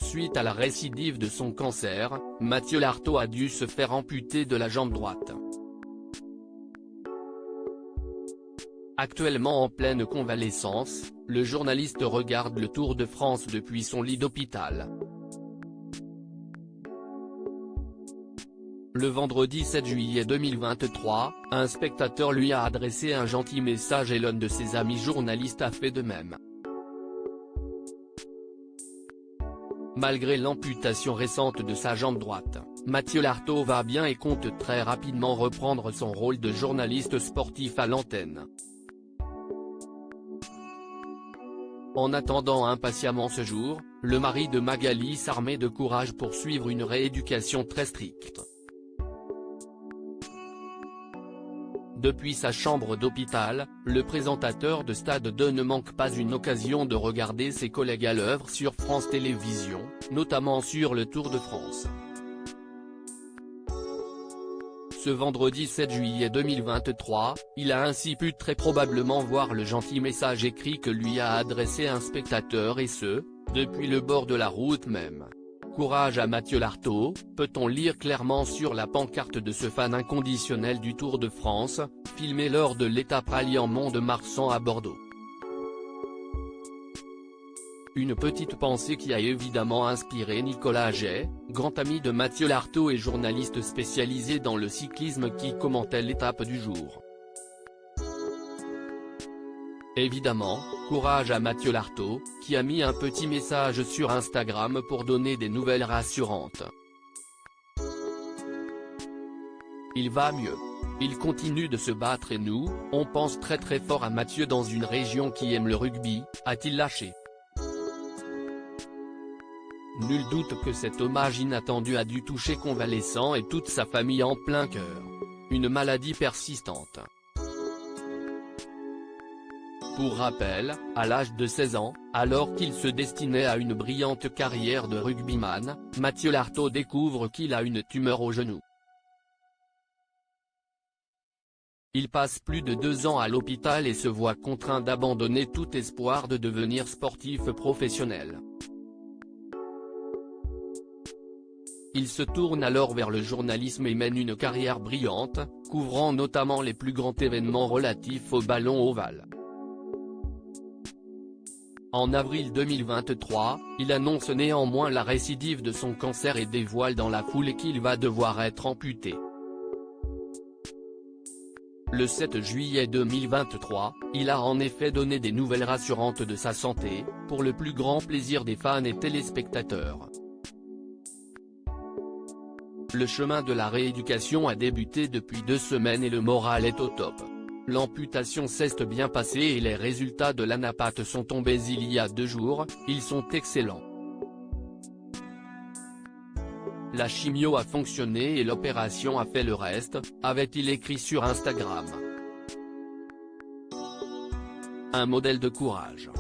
Suite à la récidive de son cancer, Mathieu Lartaud a dû se faire amputer de la jambe droite. Actuellement en pleine convalescence, le journaliste regarde le Tour de France depuis son lit d'hôpital. Le vendredi 7 juillet 2023, un spectateur lui a adressé un gentil message et l'un de ses amis journalistes a fait de même. Malgré l'amputation récente de sa jambe droite, Mathieu Lartaud va bien et compte très rapidement reprendre son rôle de journaliste sportif à l'antenne. En attendant impatiemment ce jour, le mari de Magali s'armait de courage pour suivre une rééducation très stricte. Depuis sa chambre d'hôpital, le présentateur de stade ne manque pas une occasion de regarder ses collègues à l'œuvre sur France Télévisions, notamment sur le Tour de France. Ce vendredi 7 juillet 2023, il a ainsi pu très probablement voir le gentil message écrit que lui a adressé un spectateur et ce, depuis le bord de la route même. Courage à Mathieu Lartaud, peut-on lire clairement sur la pancarte de ce fan inconditionnel du Tour de France, filmé lors de l'étape alliant Mont-de-Marsan à Bordeaux. Une petite pensée qui a évidemment inspiré Nicolas Haget, grand ami de Mathieu Lartaud et journaliste spécialisé dans le cyclisme qui commentait l'étape du jour. Évidemment, courage à Mathieu Lartaud, qui a mis un petit message sur Instagram pour donner des nouvelles rassurantes. Il va mieux. Il continue de se battre et nous, on pense très fort à Mathieu dans une région qui aime le rugby, a-t-il lâché. Nul doute que cet hommage inattendu a dû toucher convalescent et toute sa famille en plein cœur. Une maladie persistante. Pour rappel, à l'âge de 16 ans, alors qu'il se destinait à une brillante carrière de rugbyman, Mathieu Lartaud découvre qu'il a une tumeur au genou. Il passe plus de 2 ans à l'hôpital et se voit contraint d'abandonner tout espoir de devenir sportif professionnel. Il se tourne alors vers le journalisme et mène une carrière brillante, couvrant notamment les plus grands événements relatifs au ballon ovale. En avril 2023, il annonce néanmoins la récidive de son cancer et dévoile dans la foulée qu'il va devoir être amputé. Le 7 juillet 2023, il a en effet donné des nouvelles rassurantes de sa santé, pour le plus grand plaisir des fans et téléspectateurs. Le chemin de la rééducation a débuté depuis 2 semaines et le moral est au top. L'amputation s'est bien passée et les résultats de l'anapathe sont tombés il y a 2 jours, ils sont excellents. La chimio a fonctionné et l'opération a fait le reste, avait-il écrit sur Instagram. Un modèle de courage.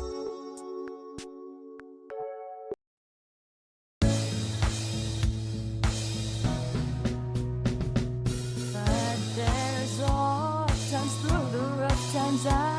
Times